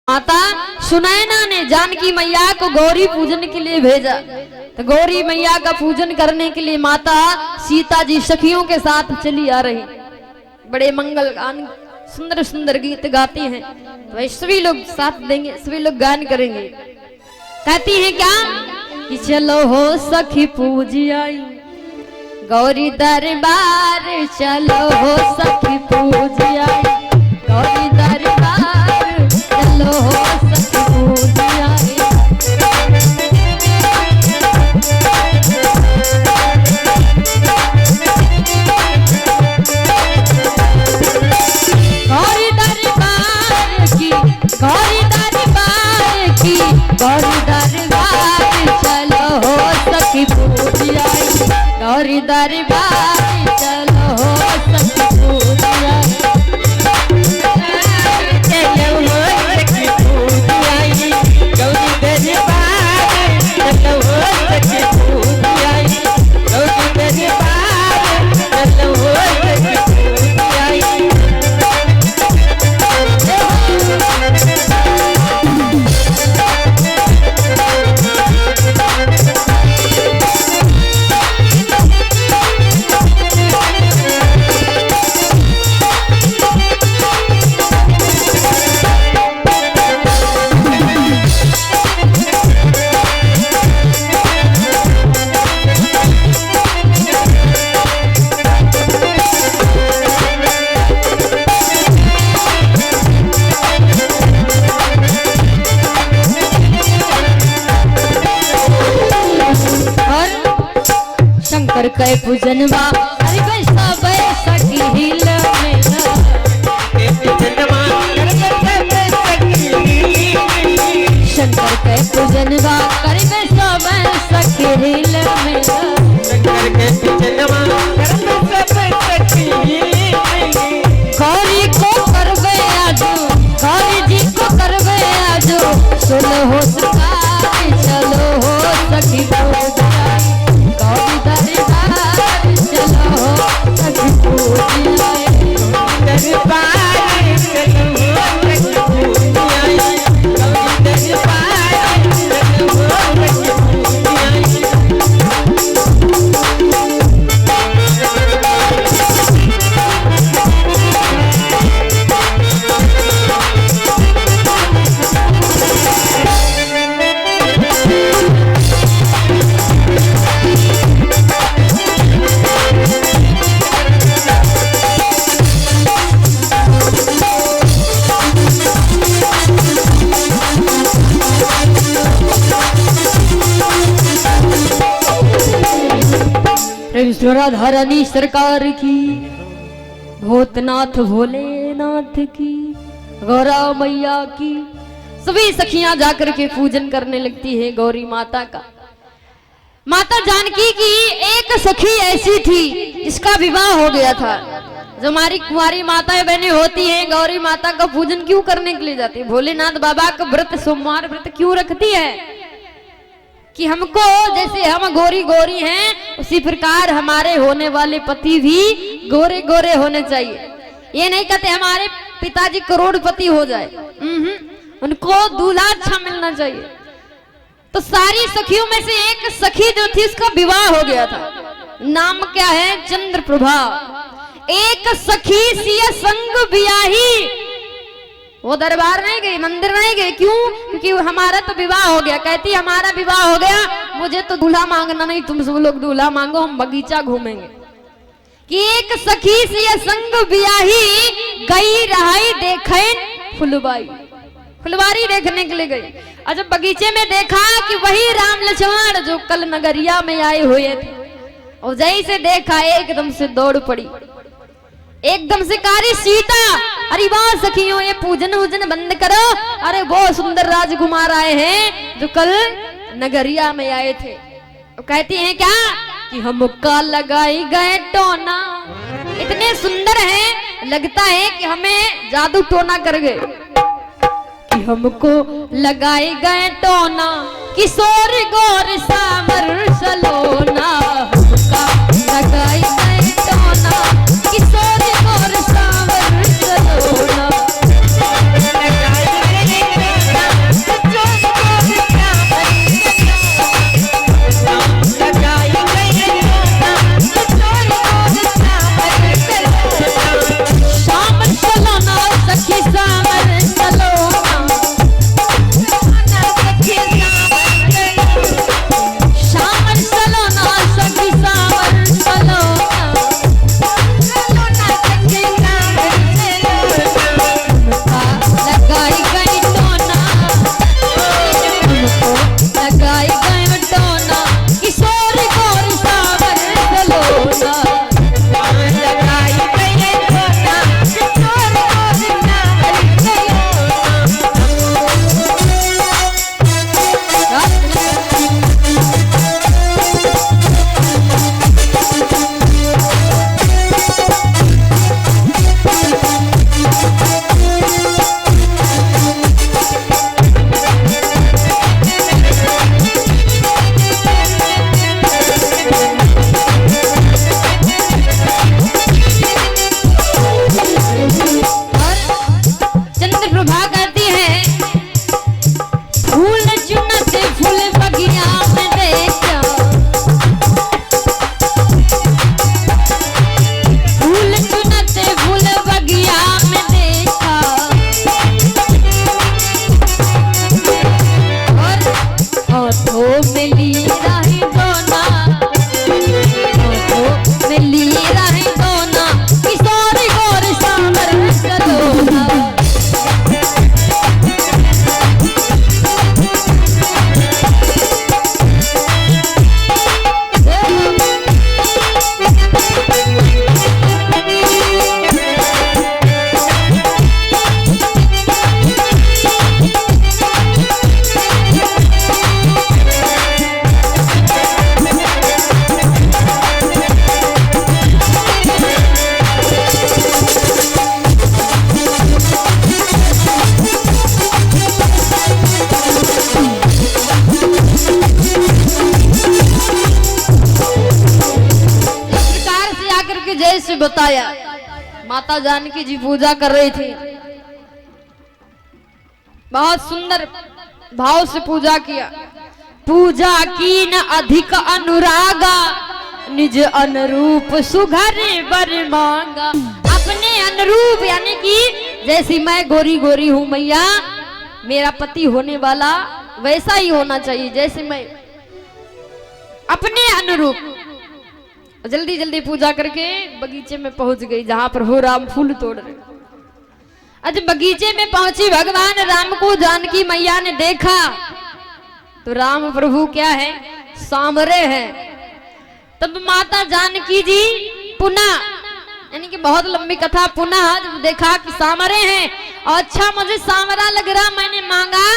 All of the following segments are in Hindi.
माता सुनैना ने जानकी मैया को गौरी पूजन के लिए भेजा। तो गौरी मैया का पूजन करने के लिए माता सीता जी सखियों के साथ चली आ रही। बड़े मंगल गान सुंदर सुंदर गीत गाती हैं। तो सभी लोग साथ देंगे, सभी लोग गान करेंगे। कहती हैं क्या कि चलो हो सखी पूजी आई गौरी दरबार, चलो हो सखी पूजी आई गौरी दरबार, चलो हो सखी पूजी आई। गौरी दरबार की, गौरी दरबार की, गौरी दरबार, चलो हो सखी पूजी आई गौरी दरबार, चलो हो सखी पूजी आई। चलो हो सखी पूजी आई गौरी दरबार, चलो हो सखी पूजी आई गौरी दरबार, चलो हो सखी पूजी आई। शंकर के पूजनवा अरे बैसा बैसा की हिल में शंकर के पूजनवा करे बैसा बैसा की हिल में शंकर के पूजनवा करे बैसा बैसा की हिल में गौरी को करवे आजो गौरी जी को करवे आजो सुनो हो सका चलो हो सखी पूजा गौरी दरबार, चलो हो सखी पूजी आई दरबार, चलो हो सखी पूजी आई गौरी दरबार, चलो हो सखी पूजी आई। राधा रानी सरकार की, भूतनाथ भोलेनाथ की, गौरा मैया की, सभी सखियां जाकर के पूजन करने लगती है गौरी माता का। माता जानकी की एक सखी ऐसी थी जिसका विवाह हो गया था। जो हमारी कुंवारी माताएं बहनें होती हैं गौरी माता का पूजन क्यों करने के लिए जाती है? भोलेनाथ बाबा का व्रत सोमवार व्रत क्यों रखती है? कि हमको जैसे हम गोरी गोरी हैं उसी प्रकार हमारे होने वाले पति भी गोरे गोरे होने चाहिए। ये नहीं कहते हमारे पिताजी करोड़पति हो जाए, उनको दूल्हा अच्छा मिलना चाहिए। तो सारी सखियों में से एक सखी जो थी उसका विवाह हो गया था। नाम क्या है? चंद्रप्रभा। एक सखी सिय संग बियाही, वो दरबार नहीं गई, मंदिर नहीं गई। क्यों? क्योंकि हमारा तो विवाह हो गया। कहती हमारा विवाह हो गया, मुझे तो दूल्हा मांगना नहीं, तुम सब लोग दूल्हा मांगो, हम बगीचा घूमेंगे। कि एक सखी से संग बियाही गई रहाई देखें फुलबाई, फुलवारी देखने के लिए गई। और जब बगीचे में देखा कि वही राम लक्ष्मण जो कल नगरिया में आए हुए थे, और जैसे देखा एकदम से दौड़ पड़ी, एकदम से कारी सीता, अरे वाह सखियों ये पूजन वूजन बंद करो, अरे वो सुंदर राजकुमार आए हैं जो कल नगरिया में आए थे। तो कहती हैं क्या कि हमका लगाई गए टोना, इतने सुंदर हैं लगता है कि हमें जादू टोना कर गए। कि हमको लगाए गए टोना किशोर गौर सामर सलोना, हमका लगाई गए टोना किशोर गौर सामर सलोना। माता जानकी जी पूजा कर रही थी। बहुत सुंदर भाव से पूजा किया। पूजा की न अधिक अनुरागा, निज अनुरूप सुघर बर मांगा। अपने अनुरूप यानी कि जैसी मैं गोरी गोरी हूं मैया, मेरा पति होने वाला वैसा ही होना चाहिए जैसे मैं, अपने अनुरूप। जल्दी जल्दी पूजा करके बगीचे में पहुंच गई जहां प्रभु राम फूल तोड़ रहे। आज बगीचे में पहुंची, भगवान राम को जानकी मैया ने देखा तो राम प्रभु क्या है, सांवरे हैं। तब माता जानकी जी पुनः, यानी कि बहुत लंबी कथा, पुनः जब देखा कि सांवरे हैं, अच्छा मुझे सांवरा लग रहा, मैंने मांगा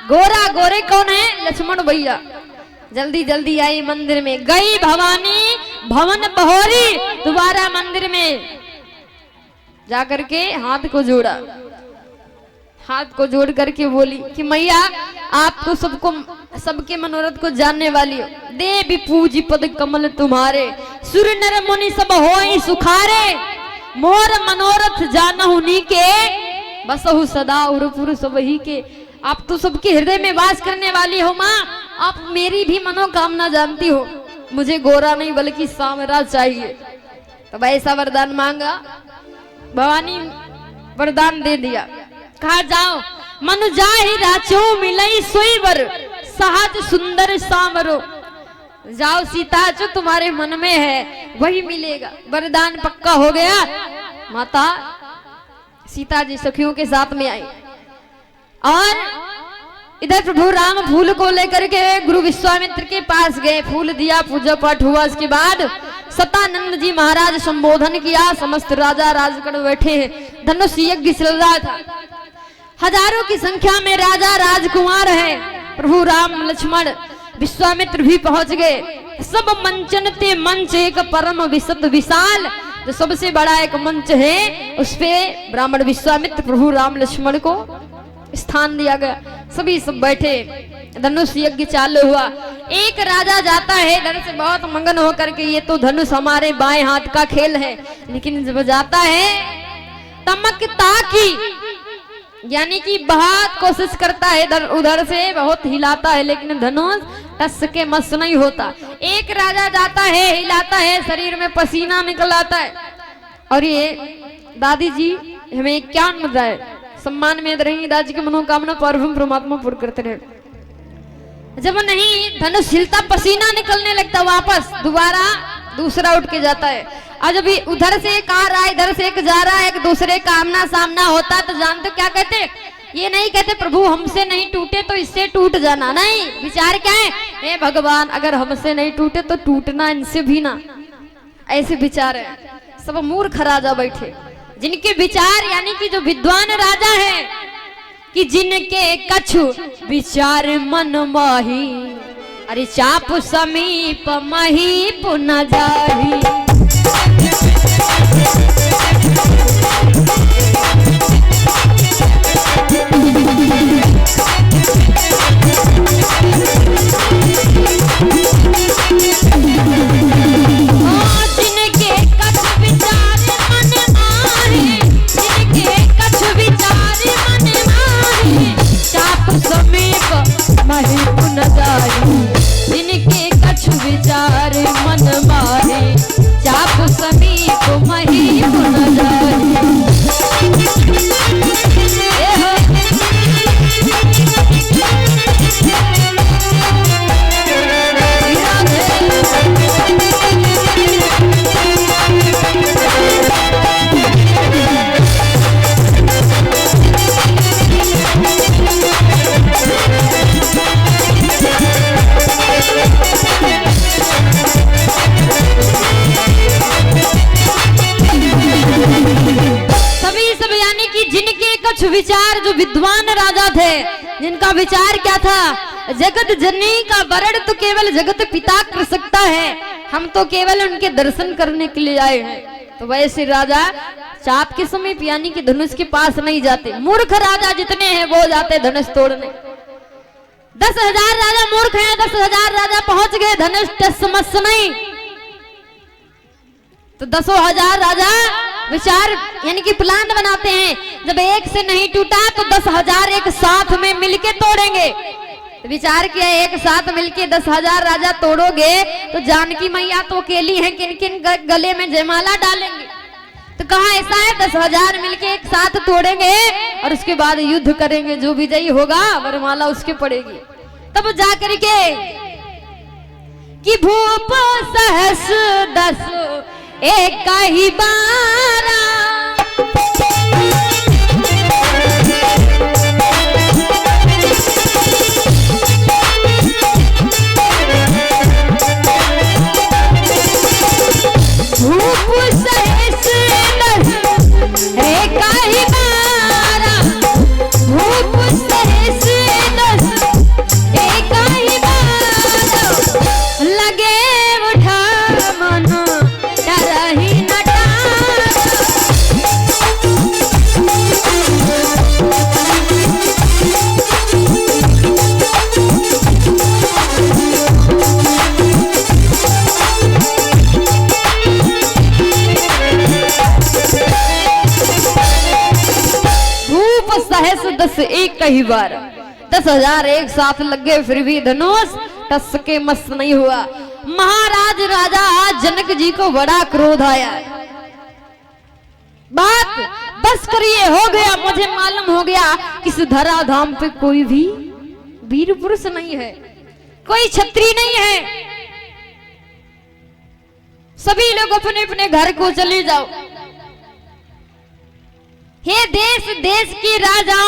गोरा। गोरे कौन है? लक्ष्मण भैया। जल्दी जल्दी आई मंदिर में, गई भवानी भवन बहोरी, दोबारा मंदिर में जाकर के हाथ को जोड़ा। हाथ को जोड़ करके बोली कि मैया आप तो सबको, सबके मनोरथ को जानने वाली हो। देवी पूजी पद कमल तुम्हारे, सुर नर मुनि सब होई सुखारे। मोर मनोरथ जानहु नीके, बसहु सदा उरपुर सब ही के। आप तो सबके हृदय में वास करने वाली हो माँ, आप मेरी भी मनोकामना जानती हो। मुझे गोरा नहीं बल्कि सांवरा चाहिए। तो ऐसा वरदान मांगा, भवानी वरदान दे दिया। कहा जाओ मनु जाहि राचो मिलई सोईवर, सहज सुंदर सांवरो। जाओ सीता जो तुम्हारे मन में है वही मिलेगा। वरदान पक्का हो गया। माता सीता जी सखियों के साथ में आई और इधर प्रभु राम फूल को लेकर के गुरु विश्वामित्र के पास गए। फूल दिया, पूजा पाठ हुआ। इसके बाद सतानंद जी महाराज संबोधन किया। समस्त राजा राजगण बैठे हैं, धनुष यज्ञ चल रहा था। हजारों की संख्या में राजा राजकुमार है। प्रभु राम लक्ष्मण विश्वामित्र भी पहुंच गए। सब मंचन ते मंच एक परम विशद विशाल, जो सबसे बड़ा एक मंच है उस पे ब्राह्मण विश्वामित्र प्रभु राम लक्ष्मण को स्थान दिया गया। सभी सब बैठे, धनुष यज्ञ चालू हुआ। एक राजा जाता है इधर से बहुत मगन होकर के, ये तो धनुष हमारे बाएं हाथ का खेल है, लेकिन जब जाता है तमकता की, यानी कि बहुत कोशिश करता है इधर उधर से, बहुत हिलाता है, लेकिन धनुष टस के मस नहीं होता। एक राजा जाता है, हिलाता है, शरीर में पसीना निकल आता है। और ये दादी जी हमें क्या मिल रहा है, सम्मान में रहेंगे, दादी की मनोकामना परमात्मा पूर्ण करते रहे। जब नहीं धनुष हिलता, पसीना निकलने लगता, वापस दोबारा दूसरा उठ के जाता है। और जब उधर से एक आ रहा है, इधर से एक जा रहा है, एक दूसरे का आमना सामना होता, तो जानते क्या कहते? ये नहीं कहते प्रभु हमसे नहीं टूटे तो इससे टूट जाना, नहीं। विचार क्या है? हे भगवान अगर हमसे नहीं टूटे तो टूटना इनसे भी ना, ऐसे विचार है। सब मूर्ख राजा बैठे, जिनके विचार, यानी कि जो विद्वान राजा है, कि जिनके कछु विचार मन माही, अरे चाप समीप मही पुन जाही। विचार, जो विद्वान राजा थे, जिनका विचार क्या था? जगत जननी का वरण तो केवल जगत पिता कर सकता है, हम तो केवल उनके दर्शन करने के लिए आए हैं। तो वैसे राजा चाप के समीप, यानी कि धनुष के पास नहीं जाते। मूर्ख राजा जितने हैं वो जाते धनुष तोड़ने। 10,000 राजा मूर्ख हैं, 10,000 राजा पहुंच गए, धनुष टस मस नहीं। तो 10,000 राजा विचार यानी कि प्लान बनाते हैं, जब एक से नहीं टूटा तो 10,000 एक साथ में मिलके तोड़ेंगे। विचार किया एक साथ मिलके 10,000 राजा तोड़ोगे तो जानकी मैया तो अकेली हैं, किन किन गले में जयमाला डालेंगे। तो कहा ऐसा है 10,000 मिलके एक साथ तोड़ेंगे और उसके बाद युद्ध करेंगे, जो विजयी होगा वरमाला उसके पड़ेगी। तब जाकर के कि भूप सहस 10 एक ही बारा, भूप सहस 10 एक ही बारा, भूप सहस 10 एक ही बारा, लगे उठा मन डरहि न डारा। भूप सहस 10 एक ही बार, 10,000 एक साथ लग गए फिर भी धनुष टस के मस नहीं हुआ। महाराज राजा जनक जी को बड़ा क्रोध आया। बात बस करिए, हो गया, मुझे मालूम हो गया किस धरा धाम पे कोई भी वीर पुरुष नहीं है, कोई छत्री नहीं है। सभी लोग अपने अपने घर को चले जाओ। हे देश देश के राजा,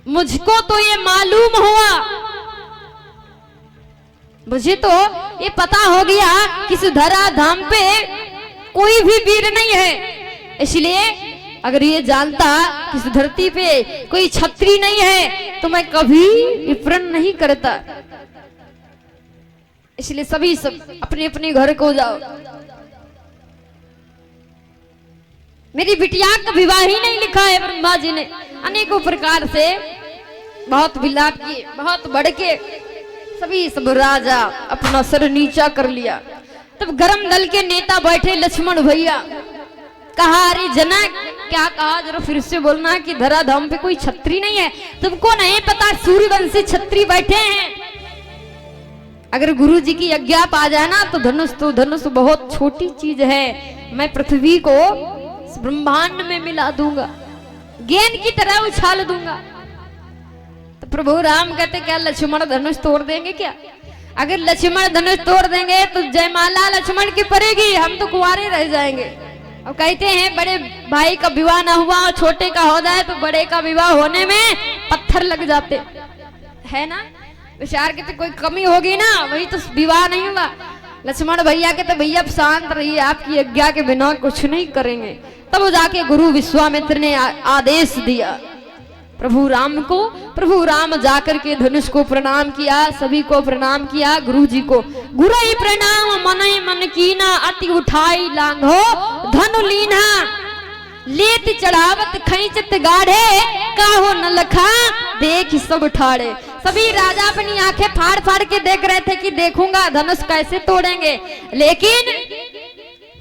मुझको तो ये मालूम हुआ, मुझे तो ये पता हो गया कि इस धरा धाम पे कोई भी वीर नहीं है। इसलिए अगर ये जानता कि इस धरती पे कोई छत्री नहीं है तो मैं कभी विप्रण नहीं करता। इसलिए सभी सब अपने अपने घर को जाओ। मेरी बिटिया का विवाह ही नहीं लिखा है ब्रह्मा जी ने। अनेकों प्रकार से बहुत विलाप किए, बहुत बढ़ के सभी सब राजा अपना सर नीचा कर लिया। तब गरम दल के नेता बैठे लक्ष्मण भैया, कहा अरे जनक, क्या कहा जरा फिर से बोलना कि धराधाम पे कोई छत्री नहीं है। तुमको नहीं पता सूर्यवंशी छत्री बैठे हैं। अगर गुरु जी की आज्ञा पा जाए ना तो धनुष बहुत छोटी चीज है, मैं पृथ्वी को ब्रह्मांड में मिला दूंगा, गेंद की तरह उछाल दूंगा। तो प्रभु राम कहते क्या लक्ष्मण धनुष तोड़ देंगे क्या? अगर लक्ष्मण धनुष तोड़ देंगे तो जयमाला लक्ष्मण की पड़ेगी, हम तो कुंवारे रह जाएंगे। और कहते हैं बड़े भाई का विवाह ना हुआ और छोटे का हो जाए तो बड़े का विवाह होने में पत्थर लग जाते है ना। विचार के तो कोई कमी होगी ना, वही तो विवाह नहीं हुआ। लक्ष्मण भैया के तो भैया शांत रहिए, आपकी आज्ञा के बिना कुछ नहीं करेंगे। तब जाके गुरु विश्वामित्र ने आदेश दिया प्रभु राम को। प्रभु राम जाकर के धनुष को प्रणाम किया, सभी को प्रणाम किया। गुरु जी को गुरु ही प्रणाम मन मन कीना, अति उठाई लांघो धनु लीना, लेत चढ़ावत खैचत गाढ़े, काहो न लखा देख सब ठाड़े। सभी राजा अपनी आंखें फाड़ फाड़ के देख रहे थे कि देखूंगा धनुष कैसे तोड़ेंगे, लेकिन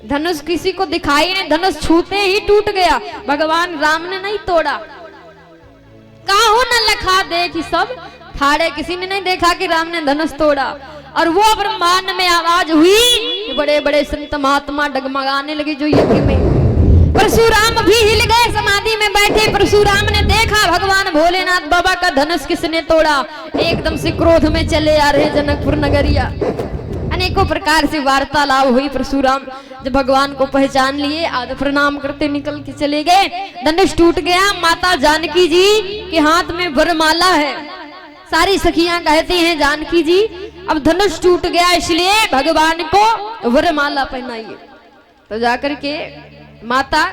धनुष किसी को दिखाई नहीं। धनुष छूते ही टूट गया, भगवान राम ने नहीं तोड़ा। काहो न लखा देख सब ठाड़े, किसी ने नहीं देखा कि राम ने धनुष तोड़ा। और वो ब्रह्मांड में आवाज हुई कि बड़े बड़े संत महात्मा डगमगाने लगे जो यज्ञ में। परशुराम भी हिल गए, समाधि में बैठे। परशुराम ने देखा भगवान भोलेनाथ बाबा का धनुष किसने तोड़ा। एकदम से क्रोध में चले आ रहे जनकपुर नगरिया। अनेकों प्रकार से वार्तालाप हुई। परशुराम जब भगवान को पहचान लिए, आदर प्रणाम करते निकल के चले गए। धनुष टूट गया। माता जानकी जी के हाथ में वरमाला है। सारी सखियां कहती हैं जानकी जी अब धनुष टूट गया, इसलिए भगवान को वरमाला पहनाइए। तो जाकर के माता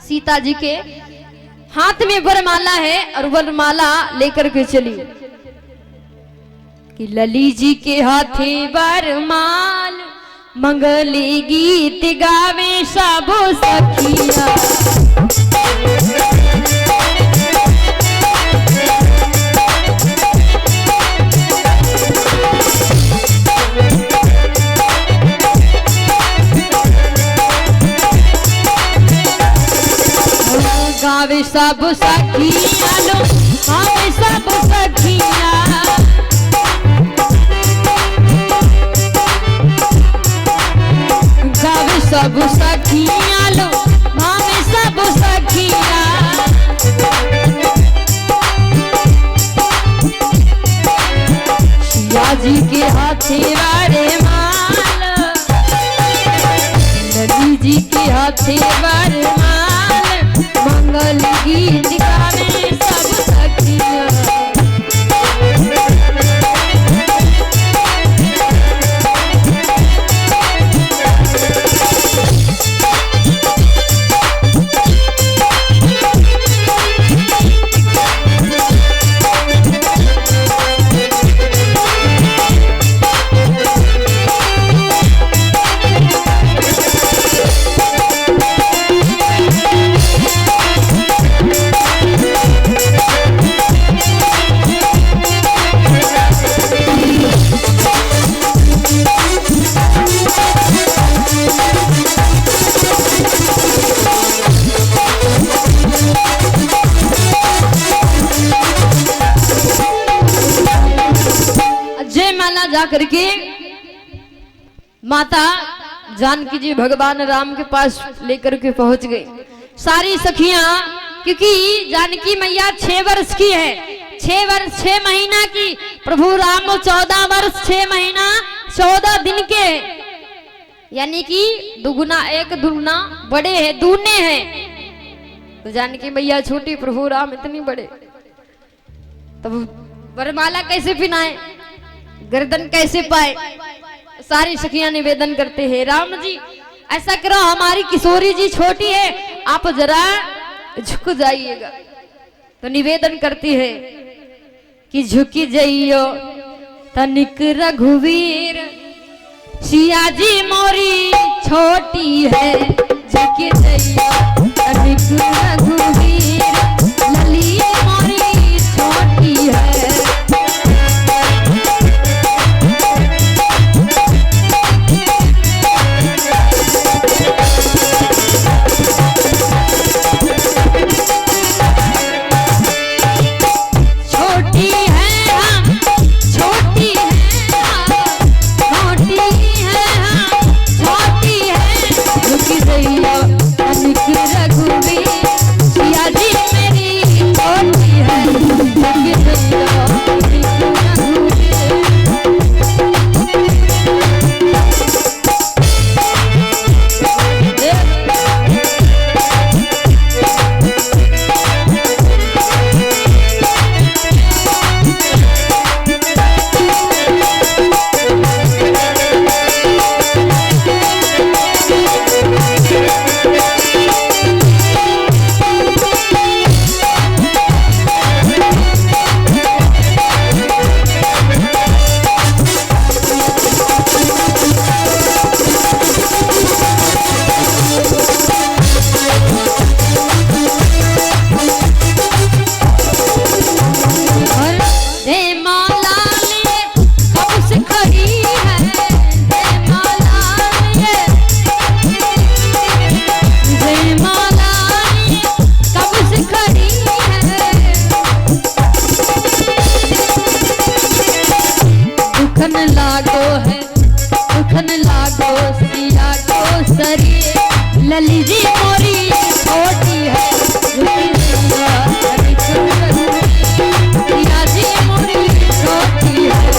सीता जी के हाथ में वरमाला है और वरमाला लेकर के चली कि लली जी के हाथे वरमाल, मंगली गीत गावे सब सखिया। सब सखिया लो हम सब सखिया, गावे सब सखिया लो हम सब सखिया। सिया जी के हाथे वारे माल, नदी जी के हाथे वारे माल, मंगल गीत गावे सब सखिया। जा करके माता जानकी जी भगवान राम के पास लेकर के पहुंच गई। सारी सखियां, क्योंकि जानकी मैया 6 वर्ष की है, 6 वर्ष 6 महीना की, प्रभु राम 14 वर्ष 6 महीना 14 दिन के, यानी कि दुगुना एक दुगुना बड़े हैं, दूने हैं। तो जानकी मैया छोटी, प्रभु राम इतनी बड़े, तब वरमाला कैसे पहनाए, गर्दन कैसे पाए। सारी सखियां निवेदन करते हैं, राम जी ऐसा करो, हमारी किशोरी जी छोटी है, आप जरा झुक जाइएगा। तो निवेदन करती है कि झुकी जाइयो तनिक रघुवीर, सिया जी मोरी छोटी है, झुकी जाइयो तनिक रघुवीर, लली मोरी छोटी है। लली जी मोरी छोटी है, सिया जी मोरी छोटी है।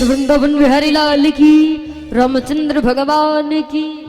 वृंदावन बिहारी लाल की, रामचंद्र भगवान की।